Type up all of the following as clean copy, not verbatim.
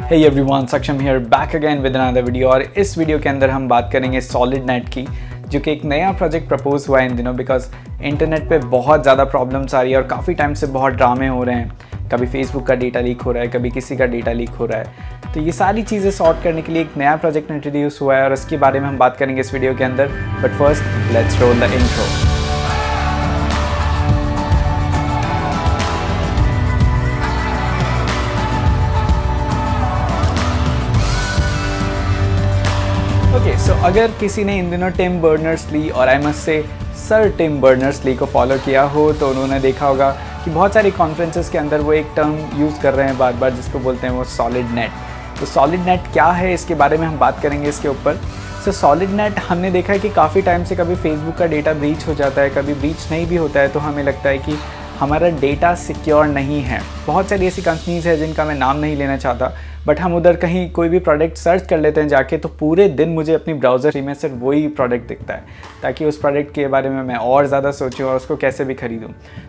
Hey everyone, सक्षम here back again with another video। और इस वीडियो के अंदर हम बात करेंगे सॉलिड नेट की, जो कि एक नया प्रोजेक्ट प्रपोज हुआ है इन दिनों। बिकॉज इंटरनेट पे बहुत ज़्यादा प्रॉब्लम्स आ रही है और काफ़ी टाइम से बहुत ड्रामे हो रहे हैं। कभी फेसबुक का डेटा लीक हो रहा है, कभी किसी का डेटा लीक हो रहा है। तो ये सारी चीज़ें सॉर्ट करने के लिए एक नया प्रोजेक्ट इंट्रोड्यूस हुआ है और इसके बारे में हम बात करेंगे इस वीडियो के अंदर। But first let's roll the intro. So अगर किसी ने इन दिनों टिम बर्नर्स-ली और I must say Sir Tim Berners-Lee को फॉलो किया हो तो उन्होंने देखा होगा कि बहुत सारी कॉन्फ्रेंसेस के अंदर वो एक टर्म यूज़ कर रहे हैं बार बार, जिसको बोलते हैं वो सॉलिड नेट। तो सॉलिड नेट क्या है, इसके बारे में हम बात करेंगे इसके ऊपर। सो सॉलिड नेट हमने देखा है कि काफ़ी टाइम से कभी फेसबुक का डेटा ब्रीच हो जाता है, कभी ब्रीच नहीं भी होता है, तो हमें लगता है कि हमारा डेटा सिक्योर नहीं है। बहुत सारी ऐसी कंपनीज़ हैं जिनका मैं नाम नहीं लेना चाहता, बट हम उधर कहीं कोई भी प्रोडक्ट सर्च कर लेते हैं जाके, तो पूरे दिन मुझे अपनी ब्राउज़र में सिर्फ वही प्रोडक्ट दिखता है, ताकि उस प्रोडक्ट के बारे में मैं और ज़्यादा सोचूं और उसको कैसे भी ख़रीदूं।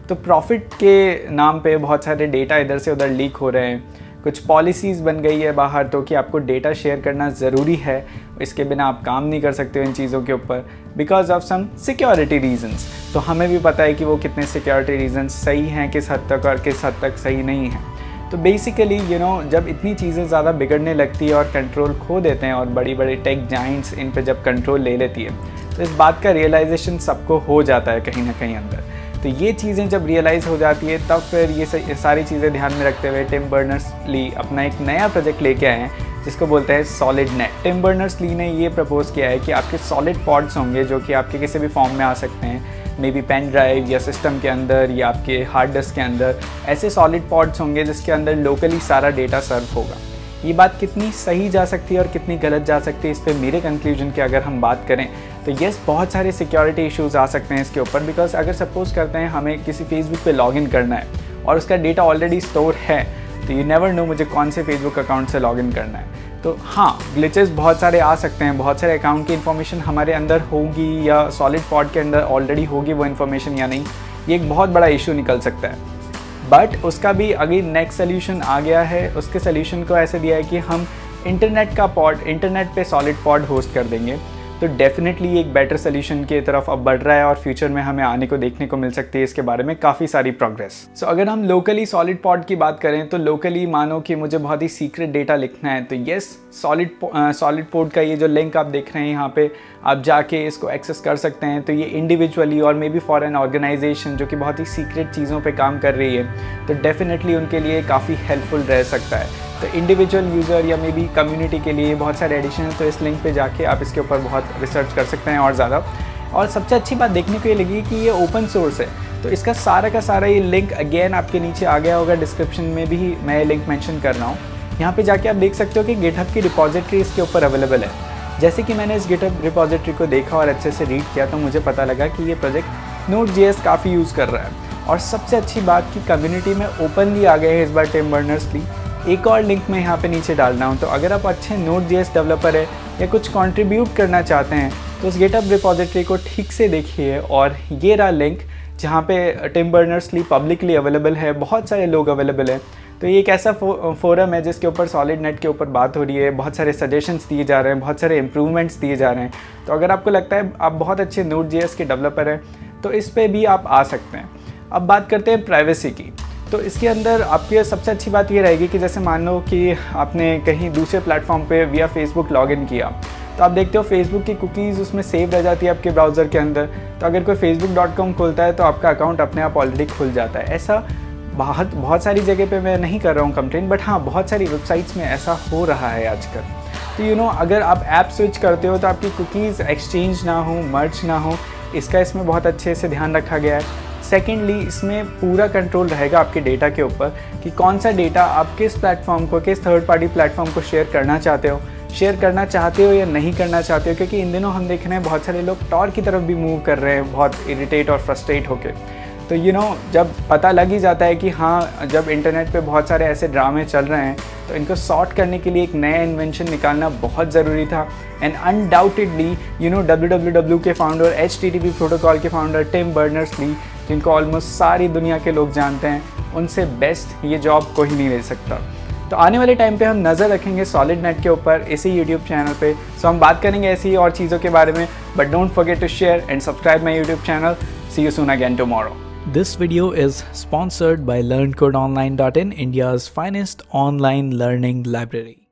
तो प्रॉफिट के नाम पे बहुत सारे डेटा इधर से उधर लीक हो रहे हैं। कुछ पॉलिसीज़ बन गई है बाहर तो कि आपको डेटा शेयर करना ज़रूरी है, इसके बिना आप काम नहीं कर सकते हो इन चीज़ों के ऊपर, because of some security reasons. तो हमें भी पता है कि वो कितने सिक्योरिटी रीजंस सही हैं किस हद तक और किस हद तक सही नहीं है। तो बेसिकली जब इतनी चीज़ें ज़्यादा बिगड़ने लगती है और कंट्रोल खो देते हैं और बड़ी बड़ी टेक जाइंट्स इन पे जब कंट्रोल ले लेती है, तो इस बात का रियलाइजेशन सबको हो जाता है कहीं ना कहीं अंदर। तो ये चीज़ें जब रियलाइज़ हो जाती है, तब फिर ये सारी चीज़ें ध्यान में रखते हुए टिम बर्नर्स-ली अपना एक नया प्रोजेक्ट लेके आए हैं, जिसको बोलते हैं सॉलिड नेट। टिम बर्नर्स-ली ने ये प्रपोज़ किया है कि आपके सॉलिड पॉड्स होंगे, जो कि आपके किसी भी फॉर्म में आ सकते हैं, मे बी पेन ड्राइव या सिस्टम के अंदर या आपके हार्ड डिस्क के अंदर। ऐसे सॉलिड पॉड्स होंगे जिसके अंदर लोकली सारा डेटा सर्व होगा। ये बात कितनी सही जा सकती है और कितनी गलत जा सकती है, इस पर मेरे कंक्लूजन की अगर हम बात करें तो येस, बहुत सारे सिक्योरिटी इश्यूज़ आ सकते हैं इसके ऊपर। बिकॉज अगर सपोज़ करते हैं हमें किसी फेसबुक पे लॉगिन करना है और उसका डेटा ऑलरेडी स्टोर है, तो यू नेवर नो मुझे कौन से फेसबुक अकाउंट से लॉगिन करना है। तो हाँ, ग्लिचेस बहुत सारे आ सकते हैं, बहुत सारे अकाउंट की इन्फॉर्मेशन हमारे अंदर होगी या सॉलिड पॉड के अंदर ऑलरेडी होगी वो इन्फॉर्मेशन या नहीं, ये एक बहुत बड़ा इशू निकल सकता है। बट उसका भी अगली नेक्स्ट सोल्यूशन आ गया है। उसके सोल्यूशन को ऐसे दिया है कि हम इंटरनेट पे सॉलिड पॉड होस्ट कर देंगे। तो डेफिनेटली एक बेटर सोल्यूशन की तरफ अब बढ़ रहा है और फ्यूचर में हमें आने को देखने को मिल सकती है इसके बारे में काफ़ी सारी प्रोग्रेस। सो अगर हम लोकली सॉलिड पॉड की बात करें तो लोकली मानो कि मुझे बहुत ही सीक्रेट डेटा लिखना है, तो येस, सॉलिड पॉड का ये जो लिंक आप देख रहे हैं यहाँ पे, आप जाके इसको एक्सेस कर सकते हैं। तो ये इंडिविजुअली और may be for an organization जो कि बहुत ही सीक्रेट चीज़ों पे काम कर रही है, तो डेफिनेटली उनके लिए काफ़ी हेल्पफुल रह सकता है। तो इंडिविजुअल यूज़र या मे बी कम्युनिटी के लिए बहुत सारे एडिशन, तो इस लिंक पे जाके आप इसके ऊपर बहुत रिसर्च कर सकते हैं और ज़्यादा। और सबसे अच्छी बात देखने को ये लगी कि ये ओपन सोर्स है, तो इसका सारा का सारा ये लिंक अगेन आपके नीचे आ गया होगा, डिस्क्रिप्शन में भी मैं ये लिंक मेंशन कर रहा हूँ। यहाँ पे जाके आप देख सकते हो कि गिटहब की रिपॉजिटरी इसके ऊपर अवेलेबल है। जैसे कि मैंने इस गिटहब रिपॉजिटरी को देखा और अच्छे से रीड किया, तो मुझे पता लगा कि ये प्रोजेक्ट Node.js काफ़ी यूज़ कर रहा है। और सबसे अच्छी बात कि कम्युनिटी में ओपनली आ गए हैं इस बार टिम बर्नर्स-ली। एक और लिंक मैं यहाँ पे नीचे डाल रहा हूँ, तो अगर आप अच्छे Node.js डेवलपर है या कुछ कंट्रीब्यूट करना चाहते हैं तो उस गिटहब रिपॉजिटरी को ठीक से देखिए। और ये रहा लिंक जहाँ पे टिम बर्नर्स-ली पब्लिकली अवेलेबल है, बहुत सारे लोग अवेलेबल है। तो ये एक ऐसा फोरम है जिसके ऊपर सॉलिड नेट के ऊपर बात हो रही है, बहुत सारे सजेशंस दिए जा रहे हैं, बहुत सारे इम्प्रूवमेंट्स दिए जा रहे हैं। तो अगर आपको लगता है आप बहुत अच्छे Node.js के डेवलपर हैं तो इस पर भी आप आ सकते हैं। अब बात करते हैं प्राइवेसी की। तो इसके अंदर आपकी सबसे अच्छी बात ये रहेगी कि जैसे मान लो कि आपने कहीं दूसरे प्लेटफॉर्म पे विया फेसबुक लॉगिन किया, तो आप देखते हो फेसबुक की कुकीज़ उसमें सेव रह जाती है आपके ब्राउज़र के अंदर। तो अगर कोई facebook.com खोलता है तो आपका अकाउंट अपने आप ऑलरेडी खुल जाता है। ऐसा बहुत सारी जगह पे मैं नहीं कर रहा हूँ कंप्लेन, बट हाँ, बहुत सारी वेबसाइट्स में ऐसा हो रहा है आजकल। तो अगर आप ऐप स्विच करते हो तो आपकी कुकीज़ एक्सचेंज ना हो, मर्ज ना हो, इसका इसमें बहुत अच्छे से ध्यान रखा गया है। सेकेंडली, इसमें पूरा कंट्रोल रहेगा आपके डेटा के ऊपर कि कौन सा डेटा आप किस प्लेटफॉर्म को, किस थर्ड पार्टी प्लेटफॉर्म को शेयर करना चाहते हो या नहीं करना चाहते हो। क्योंकि इन दिनों हम देख रहे हैं बहुत सारे लोग टॉर की तरफ भी मूव कर रहे हैं, बहुत इरिटेट और फ्रस्ट्रेट होके। तो जब पता लग ही जाता है कि हाँ, जब इंटरनेट पे बहुत सारे ऐसे ड्रामे चल रहे हैं, तो इनको सॉर्ट करने के लिए एक नया इन्वेंशन निकालना बहुत ज़रूरी था। एंड अनडाउटेडली WWW के फाउंडर, HTTP प्रोटोकॉल के फाउंडर टिम बर्नर्स-ली, जिनको ऑलमोस्ट सारी दुनिया के लोग जानते हैं, उनसे बेस्ट ये जॉब कोई नहीं ले सकता। तो आने वाले टाइम पे हम नज़र रखेंगे सॉलिड नेट के ऊपर इसी यूट्यूब चैनल पे। सो हम बात करेंगे ऐसी और चीज़ों के बारे में, but don't forget to share and subscribe my YouTube channel. See you soon again tomorrow. This video is sponsored by LearnCodeOnline.in, India's finest online learning library.